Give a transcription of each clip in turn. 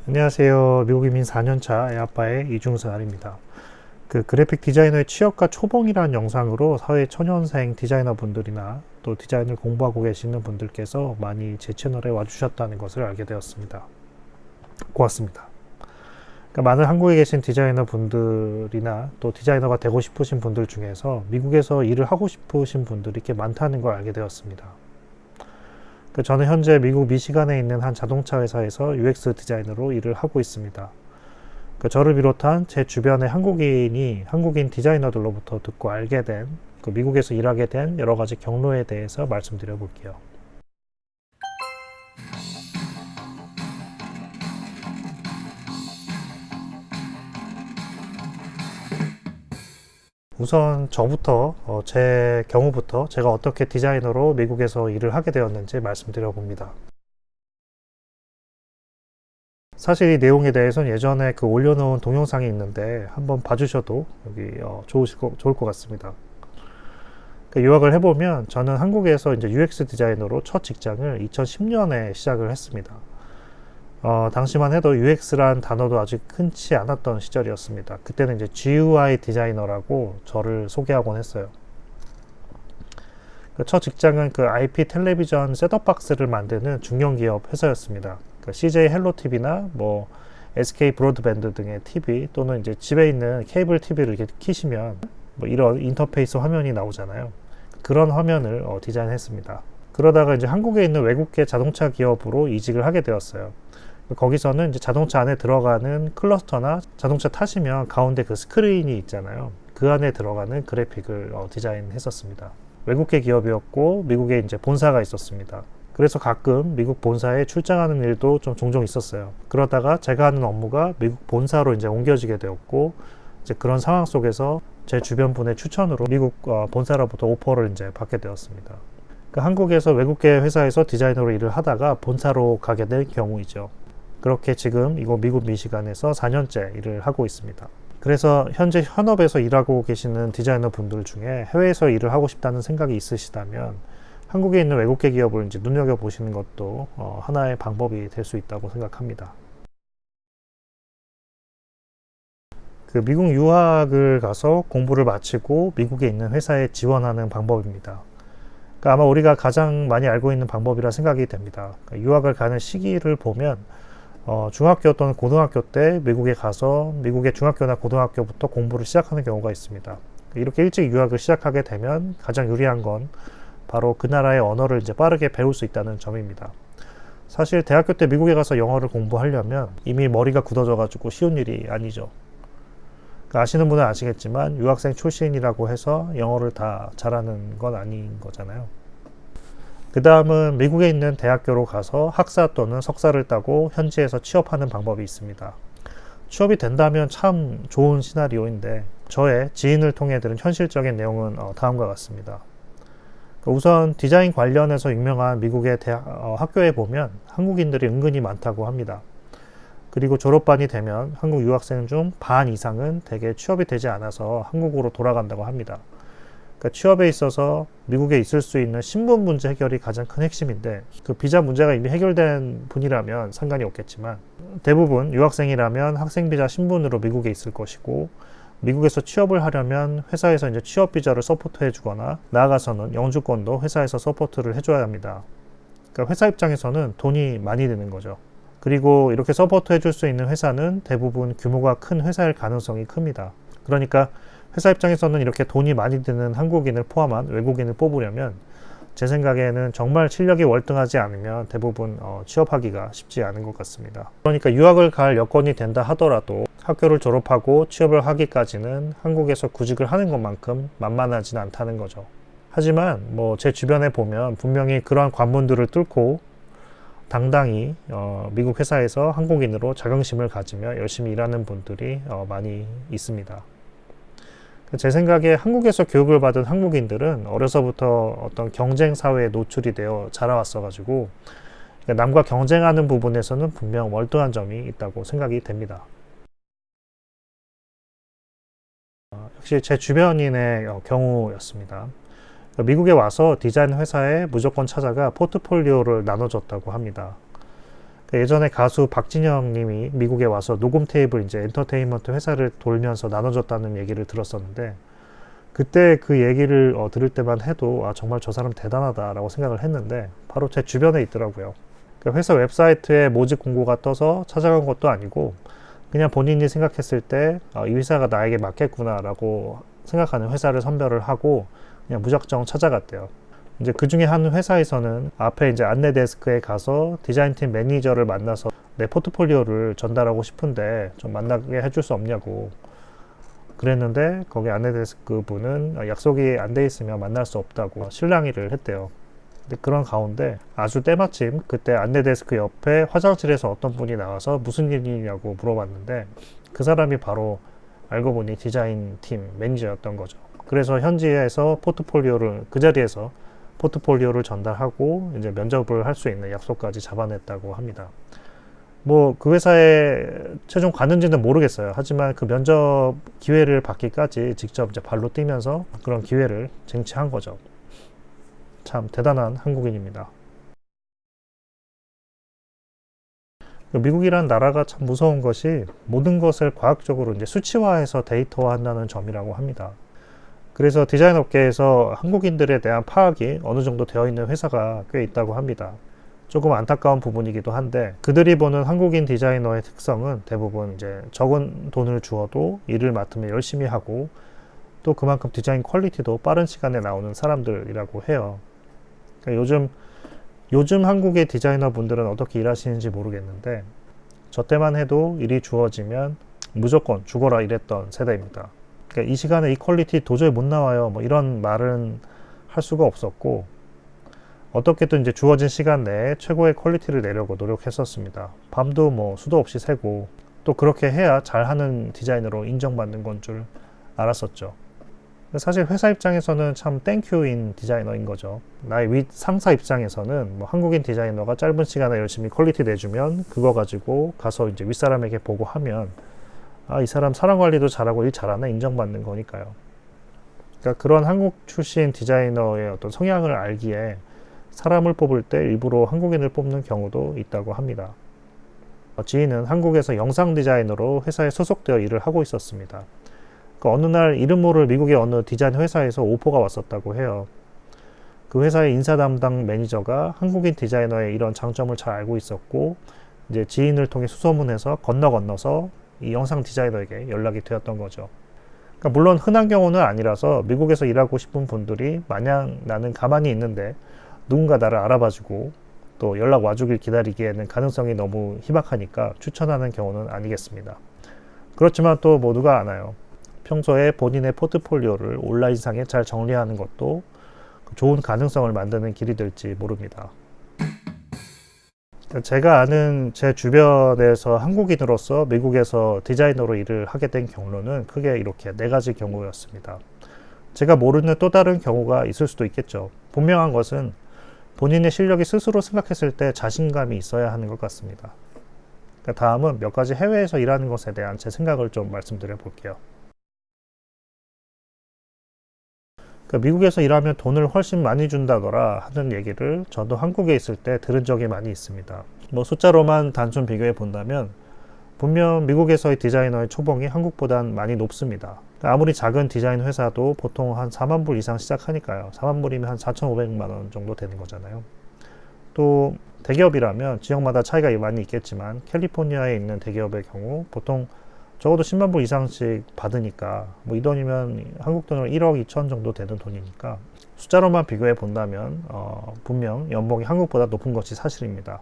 안녕하세요. 미국 이민 4년차 애아빠의 이중섭입니다. 그래픽 디자이너의 취업과 초봉이라는 영상으로 사회 초년생 디자이너 분들이나 또 디자인을 공부하고 계시는 분들께서 많이 제 채널에 와주셨다는 것을 알게 되었습니다. 고맙습니다. 많은 한국에 계신 디자이너 분들이나 또 디자이너가 되고 싶으신 분들 중에서 미국에서 일을 하고 싶으신 분들이 이렇게 많다는 걸 알게 되었습니다. 저는 현재 미국 미시간에 있는 한 자동차 회사에서 UX 디자이너로 일을 하고 있습니다. 저를 비롯한 제 주변의 한국인 디자이너들로부터 듣고 알게 된 미국에서 일하게 된 여러 가지 경로에 대해서 말씀드려 볼게요. 우선 제 경우부터 제가 어떻게 디자이너로 미국에서 일을 하게 되었는지 말씀드려 봅니다. 사실 이 내용에 대해서는 예전에 올려놓은 동영상이 있는데 한번 봐주셔도 여기 좋을 것 같습니다. 요약을 해보면 저는 한국에서 이제 UX 디자이너로 첫 직장을 2010년에 시작을 했습니다. 당시만 해도 UX란 단어도 아직 흔치 않았던 시절이었습니다. 그때는 이제 GUI 디자이너라고 저를 소개하곤 했어요. 첫 직장은 IP 텔레비전 셋업박스를 만드는 중견기업 회사였습니다. CJ 헬로 TV나 SK 브로드밴드 등의 TV 또는 이제 집에 있는 케이블 TV를 이렇게 키시면 이런 인터페이스 화면이 나오잖아요. 그런 화면을 디자인했습니다. 그러다가 이제 한국에 있는 외국계 자동차 기업으로 이직을 하게 되었어요. 거기서는 이제 자동차 안에 들어가는 클러스터나 자동차 타시면 가운데 스크린이 있잖아요. 그 안에 들어가는 그래픽을 디자인했었습니다. 외국계 기업이었고 미국에 이제 본사가 있었습니다. 그래서 가끔 미국 본사에 출장하는 일도 좀 종종 있었어요. 그러다가 제가 하는 업무가 미국 본사로 이제 옮겨지게 되었고 이제 그런 상황 속에서 제 주변 분의 추천으로 미국 본사로부터 오퍼를 이제 받게 되었습니다. 한국에서 외국계 회사에서 디자이너로 일을 하다가 본사로 가게 될 경우이죠. 그렇게 지금 이곳 미국 미시간에서 4년째 일을 하고 있습니다. 그래서 현재 현업에서 일하고 계시는 디자이너 분들 중에 해외에서 일을 하고 싶다는 생각이 있으시다면 한국에 있는 외국계 기업을 이제 눈여겨보시는 것도 하나의 방법이 될 수 있다고 생각합니다. 미국 유학을 가서 공부를 마치고 미국에 있는 회사에 지원하는 방법입니다. 아마 우리가 가장 많이 알고 있는 방법이라 생각이 됩니다. 유학을 가는 시기를 보면 중학교 또는 고등학교 때 미국에 가서 미국의 중학교나 고등학교부터 공부를 시작하는 경우가 있습니다. 이렇게 일찍 유학을 시작하게 되면 가장 유리한 건 바로 그 나라의 언어를 이제 빠르게 배울 수 있다는 점입니다. 사실 대학교 때 미국에 가서 영어를 공부하려면 이미 머리가 굳어져 가지고 쉬운 일이 아니죠. 아시는 분은 아시겠지만 유학생 출신이라고 해서 영어를 다 잘하는 건 아닌 거잖아요. 그 다음은 미국에 있는 대학교로 가서 학사 또는 석사를 따고 현지에서 취업하는 방법이 있습니다. 취업이 된다면 참 좋은 시나리오인데 저의 지인을 통해 들은 현실적인 내용은 다음과 같습니다. 우선 디자인 관련해서 유명한 미국의 학교에 보면 한국인들이 은근히 많다고 합니다. 그리고 졸업반이 되면 한국 유학생 중 반 이상은 대개 취업이 되지 않아서 한국으로 돌아간다고 합니다. 취업에 있어서 미국에 있을 수 있는 신분 문제 해결이 가장 큰 핵심인데 비자 문제가 이미 해결된 분이라면 상관이 없겠지만 대부분 유학생이라면 학생 비자 신분으로 미국에 있을 것이고 미국에서 취업을 하려면 회사에서 이제 취업 비자를 서포트해 주거나 나아가서는 영주권도 회사에서 서포트를 해줘야 합니다. 회사 입장에서는 돈이 많이 드는 거죠. 그리고 이렇게 서포트 해줄 수 있는 회사는 대부분 규모가 큰 회사일 가능성이 큽니다. 그러니까 회사 입장에서는 이렇게 돈이 많이 드는 한국인을 포함한 외국인을 뽑으려면 제 생각에는 정말 실력이 월등하지 않으면 대부분 취업하기가 쉽지 않은 것 같습니다. 그러니까 유학을 갈 여건이 된다 하더라도 학교를 졸업하고 취업을 하기까지는 한국에서 구직을 하는 것만큼 만만하진 않다는 거죠. 하지만 제 주변에 보면 분명히 그러한 관문들을 뚫고 당당히 미국 회사에서 한국인으로 자긍심을 가지며 열심히 일하는 분들이 많이 있습니다. 제 생각에 한국에서 교육을 받은 한국인들은 어려서부터 어떤 경쟁 사회에 노출이 되어 자라왔어 가지고 남과 경쟁하는 부분에서는 분명 월등한 점이 있다고 생각이 됩니다. 역시 제 주변인의 경우였습니다. 미국에 와서 디자인 회사에 무조건 찾아가 포트폴리오를 나눠줬다고 합니다. 예전에 가수 박진영 님이 미국에 와서 녹음 테이프를 이제 엔터테인먼트 회사를 돌면서 나눠줬다는 얘기를 들었었는데, 그때 그 얘기를 들을 때만 해도 정말 저 사람 대단하다라고 생각을 했는데, 바로 제 주변에 있더라고요. 그러니까 회사 웹사이트에 모집 공고가 떠서 찾아간 것도 아니고, 그냥 본인이 생각했을 때 이 회사가 나에게 맞겠구나라고 생각하는 회사를 선별을 하고 그냥 무작정 찾아갔대요. 이제 그 중에 한 회사에서는 앞에 이제 안내 데스크에 가서 디자인팀 매니저를 만나서 내 포트폴리오를 전달하고 싶은데 좀 만나게 해줄 수 없냐고 그랬는데, 거기 안내 데스크 분은 약속이 안 돼 있으면 만날 수 없다고 실랑이를 했대요. 근데 그런 가운데 아주 때마침 그때 안내 데스크 옆에 화장실에서 어떤 분이 나와서 무슨 일이냐고 물어봤는데, 그 사람이 바로 알고 보니 디자인 팀 매니저였던 거죠. 그래서 현지에서 포트폴리오를 그 자리에서 포트폴리오를 전달하고 이제 면접을 할 수 있는 약속까지 잡아냈다고 합니다. 뭐 그 회사에 최종 갔는지는 모르겠어요. 하지만 그 면접 기회를 받기까지 직접 이제 발로 뛰면서 그런 기회를 쟁취한 거죠. 참 대단한 한국인입니다. 미국이란 나라가 참 무서운 것이 모든 것을 과학적으로 이제 수치화해서 데이터화한다는 점이라고 합니다. 그래서 디자인 업계에서 한국인들에 대한 파악이 어느 정도 되어 있는 회사가 꽤 있다고 합니다. 조금 안타까운 부분이기도 한데, 그들이 보는 한국인 디자이너의 특성은 대부분 이제 적은 돈을 주어도 일을 맡으면 열심히 하고 또 그만큼 디자인 퀄리티도 빠른 시간에 나오는 사람들이라고 해요. 그러니까 요즘 한국의 디자이너 분들은 어떻게 일하시는지 모르겠는데, 저 때만 해도 일이 주어지면 무조건 죽어라 이랬던 세대입니다. 그러니까 이 시간에 이 퀄리티 도저히 못 나와요, 뭐 이런 말은 할 수가 없었고, 어떻게든 이제 주어진 시간 내에 최고의 퀄리티를 내려고 노력했었습니다. 밤도 뭐 수도 없이 새고, 또 그렇게 해야 잘하는 디자이너로 인정받는 건 줄 알았었죠. 사실 회사 입장에서는 참 땡큐인 디자이너인 거죠. 나의 윗 상사 입장에서는 뭐 한국인 디자이너가 짧은 시간에 열심히 퀄리티 내주면 그거 가지고 가서 이제 윗사람에게 보고하면 이 사람 사람 관리도 잘하고 일 잘하나 인정받는 거니까요. 그러니까 그런 한국 출신 디자이너의 어떤 성향을 알기에 사람을 뽑을 때 일부러 한국인을 뽑는 경우도 있다고 합니다. 지인은 한국에서 영상 디자이너로 회사에 소속되어 일을 하고 있었습니다. 어느 날 이름 모를 미국의 어느 디자인 회사에서 오퍼가 왔었다고 해요. 그 회사의 인사 담당 매니저가 한국인 디자이너의 이런 장점을 잘 알고 있었고, 이제 지인을 통해 수소문해서 건너서 이 영상 디자이너에게 연락이 되었던 거죠. 그러니까 물론 흔한 경우는 아니라서 미국에서 일하고 싶은 분들이 마냥 나는 가만히 있는데 누군가 나를 알아봐주고 또 연락 와주길 기다리기에는 가능성이 너무 희박하니까 추천하는 경우는 아니겠습니다. 그렇지만 또 뭐 누가 아나요? 평소에 본인의 포트폴리오를 온라인상에 잘 정리하는 것도 좋은 가능성을 만드는 길이 될지 모릅니다. 제가 아는 제 주변에서 한국인으로서 미국에서 디자이너로 일을 하게 된 경로는 크게 이렇게 4가지 경우였습니다. 제가 모르는 또 다른 경우가 있을 수도 있겠죠. 분명한 것은 본인의 실력이 스스로 생각했을 때 자신감이 있어야 하는 것 같습니다. 다음은 몇 가지 해외에서 일하는 것에 대한 제 생각을 좀 말씀드려 볼게요. 미국에서 일하면 돈을 훨씬 많이 준다더라 하는 얘기를 저도 한국에 있을 때 들은 적이 많이 있습니다. 뭐 숫자로만 단순 비교해 본다면 분명 미국에서의 디자이너의 초봉이 한국보단 많이 높습니다. 아무리 작은 디자인 회사도 보통 한 4만 불 이상 시작하니까요. 4만 불이면 한 4,500만 원 정도 되는 거잖아요. 또 대기업이라면 지역마다 차이가 많이 있겠지만 캘리포니아에 있는 대기업의 경우 보통 적어도 10만 불 이상씩 받으니까 뭐 이 돈이면 한국 돈으로 1억 2천 정도 되는 돈이니까 숫자로만 비교해 본다면 분명 연봉이 한국보다 높은 것이 사실입니다.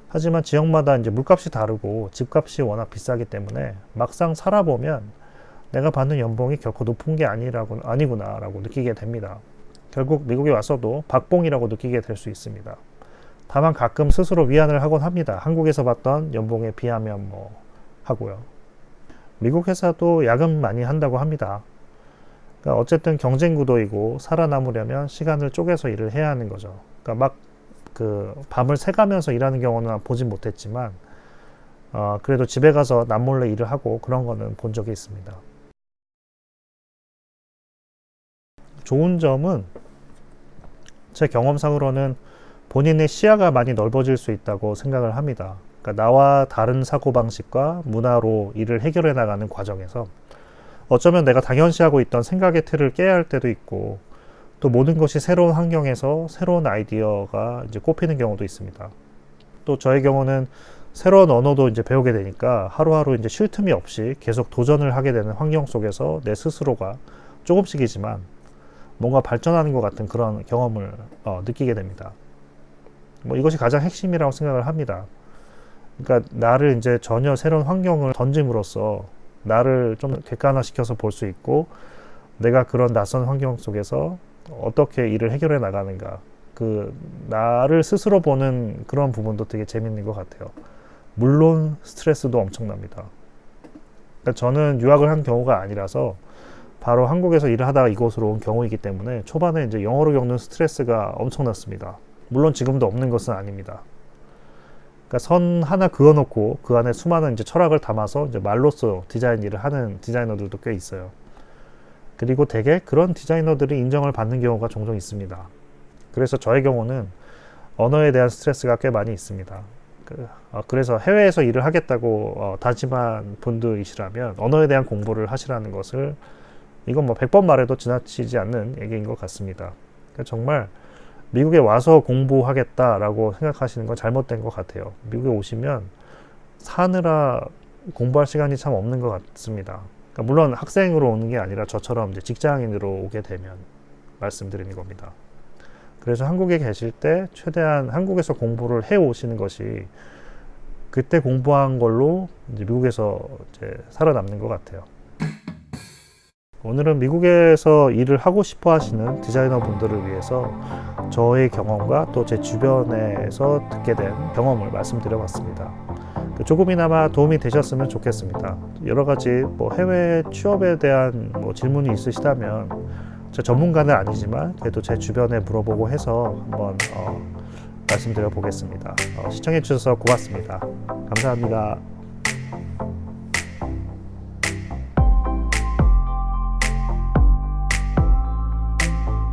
하지만 지역마다 이제 물값이 다르고 집값이 워낙 비싸기 때문에 막상 살아보면 내가 받는 연봉이 결코 높은 게 아니구나라고 느끼게 됩니다. 결국 미국에 와서도 박봉이라고 느끼게 될 수 있습니다. 다만 가끔 스스로 위안을 하곤 합니다. 한국에서 받던 연봉에 비하면 뭐 하고요. 미국 회사도 야근 많이 한다고 합니다. 그러니까 어쨌든 경쟁 구도이고 살아남으려면 시간을 쪼개서 일을 해야 하는 거죠. 그러니까 막 밤을 새가면서 일하는 경우는 보진 못했지만 그래도 집에 가서 남몰래 일을 하고 그런 거는 본 적이 있습니다. 좋은 점은 제 경험상으로는 본인의 시야가 많이 넓어질 수 있다고 생각을 합니다. 그러니까 나와 다른 사고방식과 문화로 일을 해결해 나가는 과정에서 어쩌면 내가 당연시하고 있던 생각의 틀을 깨야 할 때도 있고, 또 모든 것이 새로운 환경에서 새로운 아이디어가 이제 꼽히는 경우도 있습니다. 또 저의 경우는 새로운 언어도 이제 배우게 되니까 하루하루 이제 쉴 틈이 없이 계속 도전을 하게 되는 환경 속에서 내 스스로가 조금씩이지만 뭔가 발전하는 것 같은 그런 경험을 느끼게 됩니다. 뭐 이것이 가장 핵심이라고 생각을 합니다. 그러니까 나를 이제 전혀 새로운 환경을 던짐으로써 나를 좀 객관화시켜서 볼 수 있고, 내가 그런 낯선 환경 속에서 어떻게 일을 해결해 나가는가, 그 나를 스스로 보는 그런 부분도 되게 재밌는 것 같아요. 물론 스트레스도 엄청납니다. 그러니까 저는 유학을 한 경우가 아니라서 바로 한국에서 일을 하다가 이곳으로 온 경우이기 때문에 초반에 이제 영어로 겪는 스트레스가 엄청났습니다. 물론 지금도 없는 것은 아닙니다. 그러니까 선 하나 그어놓고 그 안에 수많은 이제 철학을 담아서 이제 말로써 디자인 일을 하는 디자이너들도 꽤 있어요. 그리고 대개 그런 디자이너들이 인정을 받는 경우가 종종 있습니다. 그래서 저의 경우는 언어에 대한 스트레스가 꽤 많이 있습니다. 그래서 해외에서 일을 하겠다고 다짐한 분들이시라면 언어에 대한 공부를 하시라는 것을, 이건 뭐 100번 말해도 지나치지 않는 얘기인 것 같습니다. 그러니까 정말 미국에 와서 공부하겠다라고 생각하시는 건 잘못된 것 같아요. 미국에 오시면 사느라 공부할 시간이 참 없는 것 같습니다. 그러니까 물론 학생으로 오는 게 아니라 저처럼 이제 직장인으로 오게 되면 말씀드리는 겁니다. 그래서 한국에 계실 때 최대한 한국에서 공부를 해 오시는 것이 그때 공부한 걸로 이제 미국에서 이제 살아남는 것 같아요. 오늘은 미국에서 일을 하고 싶어 하시는 디자이너 분들을 위해서 저의 경험과 또 제 주변에서 듣게 된 경험을 말씀드려 봤습니다. 조금이나마 도움이 되셨으면 좋겠습니다. 여러 가지 뭐 해외 취업에 대한 뭐 질문이 있으시다면, 제 전문가는 아니지만 그래도 제 주변에 물어보고 해서 한번 말씀드려 보겠습니다. 시청해 주셔서 고맙습니다. 감사합니다.